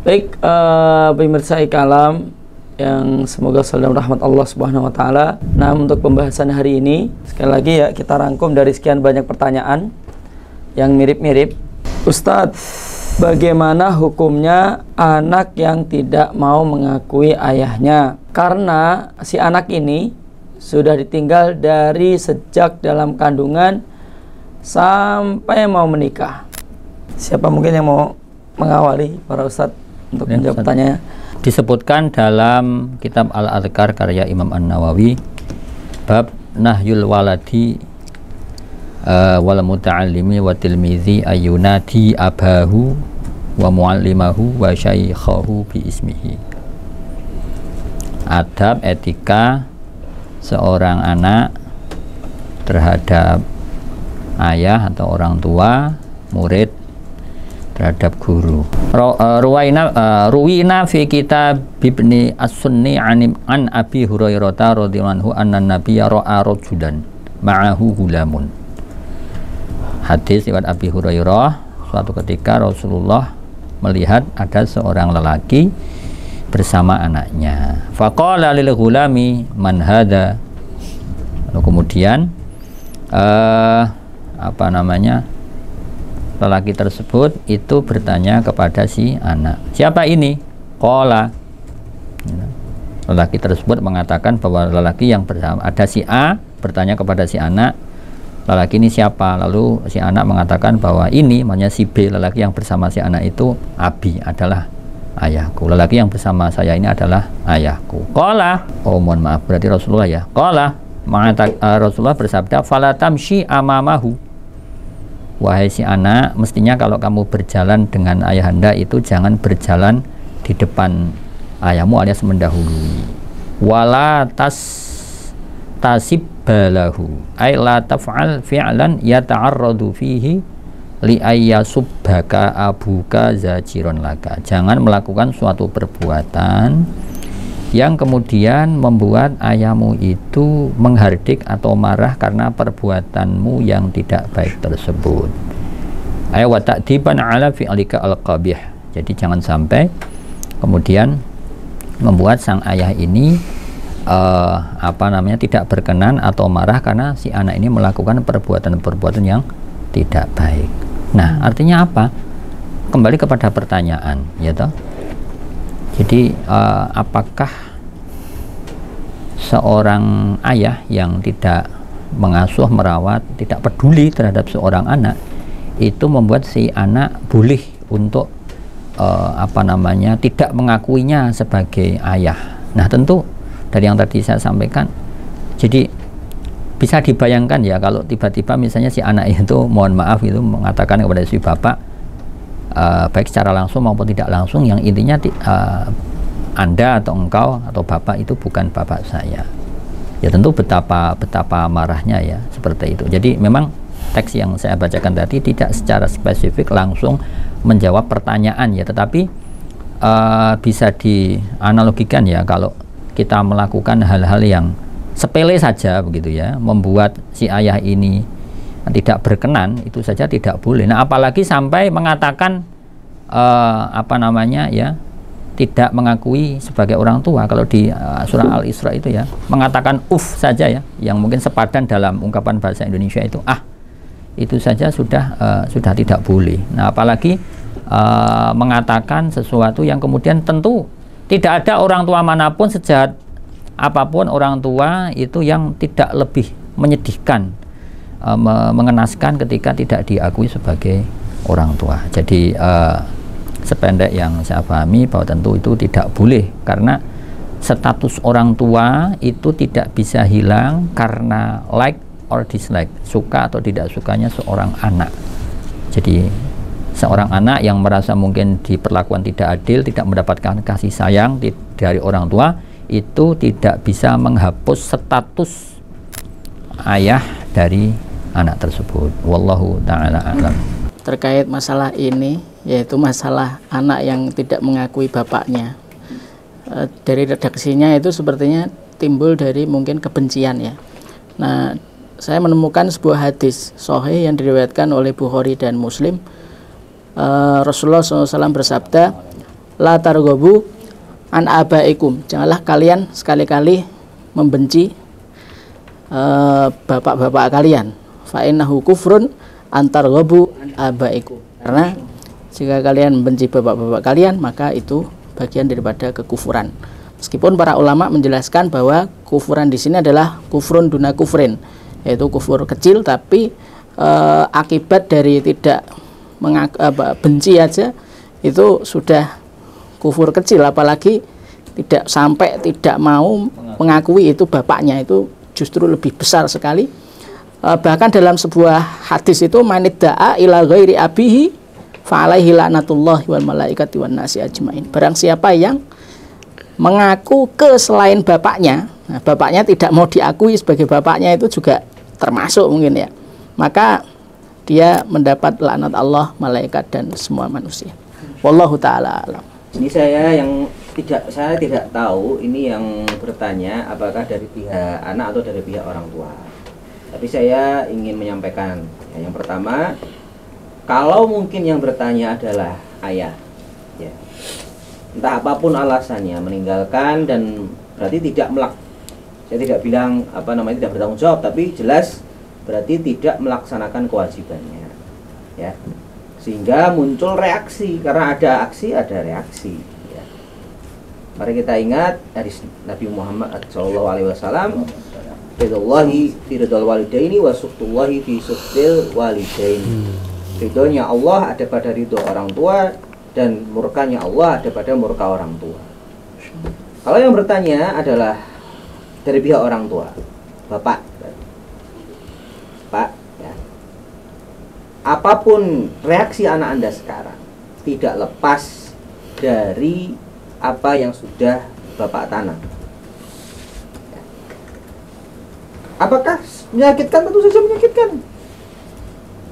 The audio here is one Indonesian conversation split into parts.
Baik, pemirsa Ikalam yang semoga selalu rahmat Allah Subhanahu wa taala. Nah, untuk pembahasan hari ini sekali lagi ya kita rangkum dari sekian banyak pertanyaan yang mirip-mirip. Ustadz, bagaimana hukumnya anak yang tidak mau mengakui ayahnya karena si anak ini sudah ditinggal dari sejak dalam kandungan sampai mau menikah? Siapa mungkin yang mau mengawali para ustadz untuk menjawab pertanyaannya? Disebutkan dalam kitab Al-Adhkar karya Imam An-Nawawi, bab nahyul waladi wal muta'allimi wa tilmizi ayunadi abahu wa muallimahu wa syaikhahu bi ismihi. Adab etika seorang anak terhadap ayah atau orang tua, murid terhadap guru. Ruwina fi kitab Ibni As-Sunni an Abi Hurairah radhiyallahu anhu anna nabiyya ra'a rajulan ma'ahu gulamun. Hadis riwayat Abi Hurairah, suatu ketika Rasulullah melihat ada seorang lelaki bersama anaknya. Faqala lil gulami man hadza. Lalu kemudian lelaki tersebut itu bertanya kepada si anak, siapa ini? Qala. Lelaki tersebut mengatakan bahwa lelaki yang bersama, ada si A bertanya kepada si anak, lelaki ini siapa? Lalu si anak mengatakan bahwa ini, maknanya si B, lelaki yang bersama si anak itu, Abi, adalah ayahku. Lelaki yang bersama saya ini adalah ayahku. Qala, oh mohon maaf, berarti Rasulullah ya. Qala, Rasulullah bersabda, fala tamshi amamahu. Wahai si anak, mestinya kalau kamu berjalan dengan ayahanda itu jangan berjalan di depan ayahmu alias mendahului. Wala tasibbalahu, ay la taf'al fi'lan yata'arradu fihi li ayyasubbaka abuka zajiron laka. Jangan melakukan suatu perbuatan yang kemudian membuat ayahmu itu menghardik atau marah karena perbuatanmu yang tidak baik tersebut. Wa ta'diban ala fi'lika al-qabih. Jadi jangan sampai kemudian membuat sang ayah ini tidak berkenan atau marah karena si anak ini melakukan perbuatan-perbuatan yang tidak baik. Nah, artinya apa? Kembali kepada pertanyaan, ya toh. Jadi apakah seorang ayah yang tidak mengasuh, merawat, tidak peduli terhadap seorang anak itu membuat si anak boleh untuk tidak mengakuinya sebagai ayah? Nah, tentu dari yang tadi saya sampaikan, jadi bisa dibayangkan ya kalau tiba-tiba misalnya si anak itu mohon maaf itu mengatakan kepada si bapak, baik secara langsung maupun tidak langsung, yang intinya Anda atau engkau atau bapak itu bukan bapak saya. Ya tentu betapa marahnya ya seperti itu. Jadi memang teks yang saya bacakan tadi tidak secara spesifik langsung menjawab pertanyaan ya, tetapi bisa dianalogikan ya, kalau kita melakukan hal-hal yang sepele saja begitu ya, membuat si ayah ini tidak berkenan, itu saja tidak boleh. Nah, apalagi sampai mengatakan tidak mengakui sebagai orang tua. Kalau di surah Al-Isra itu ya, mengatakan saja ya, yang mungkin sepadan dalam ungkapan bahasa Indonesia itu itu saja sudah tidak boleh. Nah, apalagi mengatakan sesuatu yang kemudian tentu tidak ada orang tua manapun sejahat apapun orang tua itu yang tidak lebih menyedihkan, mengenaskan ketika tidak diakui sebagai orang tua. Jadi sependek yang saya pahami bahwa tentu itu tidak boleh, karena status orang tua itu tidak bisa hilang karena like or dislike, suka atau tidak sukanya seorang anak. Jadi seorang anak yang merasa mungkin diperlakukan tidak adil, tidak mendapatkan kasih sayang dari orang tua, itu tidak bisa menghapus status ayah dari anak tersebut. Wallahu ta'ala a'lam. Terkait masalah ini, yaitu masalah anak yang tidak mengakui bapaknya, dari redaksinya itu sepertinya timbul dari mungkin kebencian ya. Nah, saya menemukan sebuah hadis sahih yang diriwayatkan oleh Bukhari dan Muslim. Rasulullah SAW bersabda, la targhabu an abaikum, janganlah kalian sekali-kali membenci bapak-bapak kalian. Fa innahu kufrun an targhabu an abaikum, karena jika kalian membenci bapak-bapak kalian maka itu bagian daripada kekufuran. Meskipun para ulama menjelaskan bahwa kufuran di sini adalah kufrun duna kufrin, yaitu kufur kecil, tapi akibat dari tidak benci aja itu sudah kufur kecil, apalagi tidak sampai tidak mau mengakui itu bapaknya, itu justru lebih besar sekali. Bahkan dalam sebuah hadis itu, manidda'a ila ghairi abihi fa alaihi la'natullahi wal malaikati wan nasi ajmain. Barang siapa yang mengaku ke selain bapaknya, nah, bapaknya tidak mau diakui sebagai bapaknya, itu juga termasuk mungkin ya, maka dia mendapat laknat Allah, malaikat dan semua manusia. Wallahu taala alam. Ini saya tidak tahu ini yang bertanya apakah dari pihak anak atau dari pihak orang tua. Tapi saya ingin menyampaikan ya, yang pertama, kalau mungkin yang bertanya adalah ayah, ya, entah apapun alasannya meninggalkan dan berarti saya tidak bilang tidak bertanggung jawab, tapi jelas berarti tidak melaksanakan kewajibannya, ya, sehingga muncul reaksi. Karena ada aksi ada reaksi, ya. Mari kita ingat hadis Nabi Muhammad SAW, ridallahi fi ridal walidaini wa sukhtullahi fi sukhtil walidaini. Ridhonya Allah ada pada ridho orang tua, dan murkanya Allah ada pada murka orang tua. Kalau yang bertanya adalah dari pihak orang tua, Pak, ya, apapun reaksi anak Anda sekarang tidak lepas dari apa yang sudah Bapak tanam. Ya. Apakah menyakitkan? Tentu saja menyakitkan.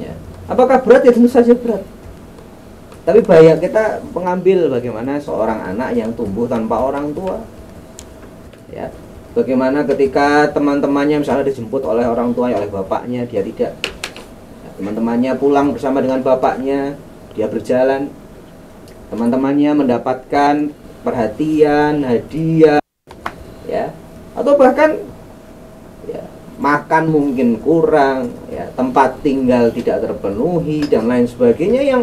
Ya. Apakah berat? Ya tentu saja berat. Tapi bahaya kita mengambil bagaimana seorang anak yang tumbuh tanpa orang tua, ya, bagaimana ketika teman-temannya misalnya dijemput oleh orang tua, oleh bapaknya, dia tidak, ya, teman-temannya pulang bersama dengan bapaknya, dia berjalan, teman-temannya mendapatkan perhatian, hadiah, ya, atau bahkan ya, makan mungkin kurang, ya, tempat tinggal tidak terpenuhi dan lain sebagainya, yang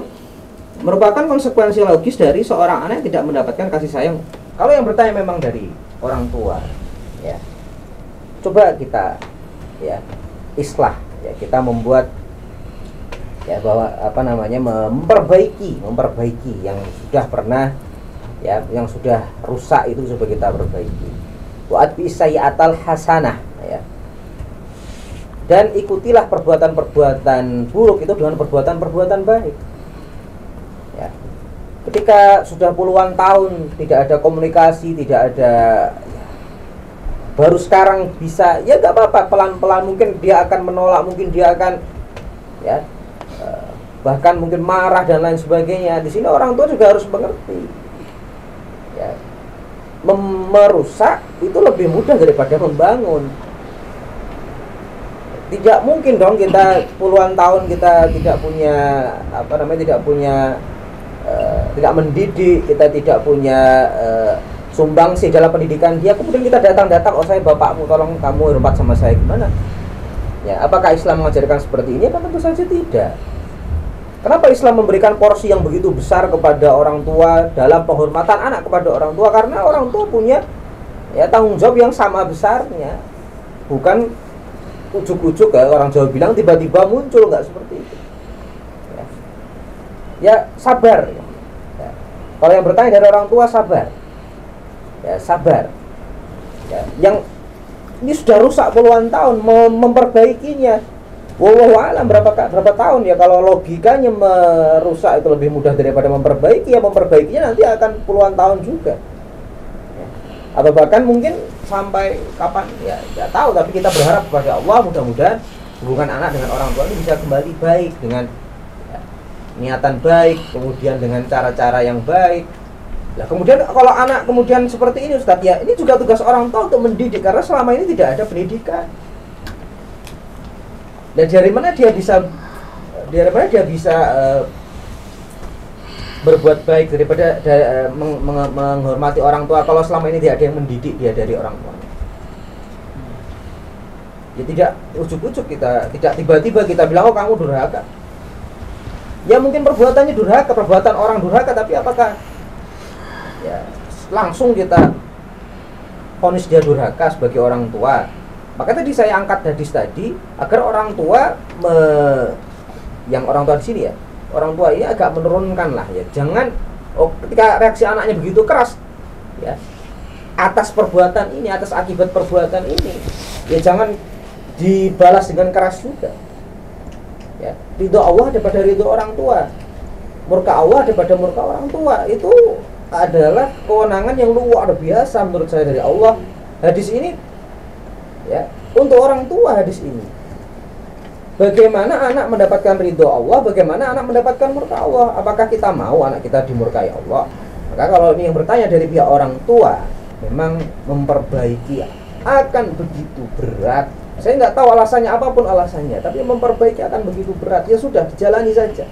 merupakan konsekuensi logis dari seorang anak yang tidak mendapatkan kasih sayang. Kalau yang bertanya memang dari orang tua, ya, coba kita ya islah, ya, kita membuat ya bahwa memperbaiki yang sudah pernah, ya, yang sudah rusak itu coba kita perbaiki. Wa atbi sayyi'atal hasanah, ya. Dan ikutilah perbuatan-perbuatan buruk itu dengan perbuatan-perbuatan baik. Ya. Ketika sudah puluhan tahun tidak ada komunikasi, tidak ada, ya, baru sekarang bisa, ya nggak apa-apa, pelan-pelan mungkin dia akan menolak, mungkin dia akan, ya, bahkan mungkin marah dan lain sebagainya. Di sini orang tua juga harus mengerti, ya, merusak itu lebih mudah daripada membangun. Tidak mungkin dong kita puluhan tahun kita tidak punya tidak mendidik, kita tidak punya sumbangsi dalam pendidikan dia, kemudian kita datang, oh saya bapakmu, tolong kamu hormat sama saya, gimana? Ya, apakah Islam mengajarkan seperti ini? Kan tentu saja tidak. Kenapa Islam memberikan porsi yang begitu besar kepada orang tua dalam penghormatan anak kepada orang tua? Karena orang tua punya, ya, tanggung jawab yang sama besarnya. Bukan ujuk-ujuk, ya, orang Jawa bilang tiba-tiba muncul, nggak seperti itu. Ya, sabar. Ya. Kalau yang bertanya dari orang tua, sabar. Ya, sabar. Ya, yang ini sudah rusak puluhan tahun, memperbaikinya. Wallahu a'lam berapa tahun, ya. Kalau logikanya merusak itu lebih mudah daripada memperbaiki, ya memperbaikinya nanti akan puluhan tahun juga. Ya. Atau bahkan mungkin sampai kapan, ya tidak tahu. Tapi kita berharap kepada Allah, mudah-mudahan hubungan anak dengan orang tua ini bisa kembali baik, dengan niatan baik, kemudian dengan cara-cara yang baik. Nah, kemudian kalau anak kemudian seperti ini, Ustaz, ya ini juga tugas orang tua untuk mendidik, karena selama ini tidak ada pendidikan. Dan dari mana dia bisa berbuat baik daripada menghormati orang tua kalau selama ini tidak ada yang mendidik dia dari orang tua. Ya tidak ujuk-ujuk kita, tidak tiba-tiba kita bilang oh kamu durhaka. Ya mungkin perbuatannya durhaka, perbuatan orang durhaka, tapi apakah ya langsung kita vonis dia durhaka sebagai orang tua? Maka tadi saya angkat hadis tadi agar orang tua yang orang tua di sini ya, orang tua ini agak menurunkan lah ya. Jangan ketika reaksi anaknya begitu keras ya atas perbuatan ini, atas akibat perbuatan ini, ya jangan dibalas dengan keras juga. Ya, ridho Allah daripada ridho orang tua, murka Allah daripada murka orang tua, itu adalah kewenangan yang luar biasa menurut saya dari Allah. Hadis ini ya untuk orang tua, hadis ini bagaimana anak mendapatkan ridho Allah, bagaimana anak mendapatkan murka Allah. Apakah kita mau anak kita dimurkai Allah? Maka kalau ini yang bertanya dari pihak orang tua, memang memperbaiki akan begitu berat. Saya nggak tahu alasannya, apapun alasannya, tapi memperbaiki akan begitu berat. Ya sudah, dijalani saja.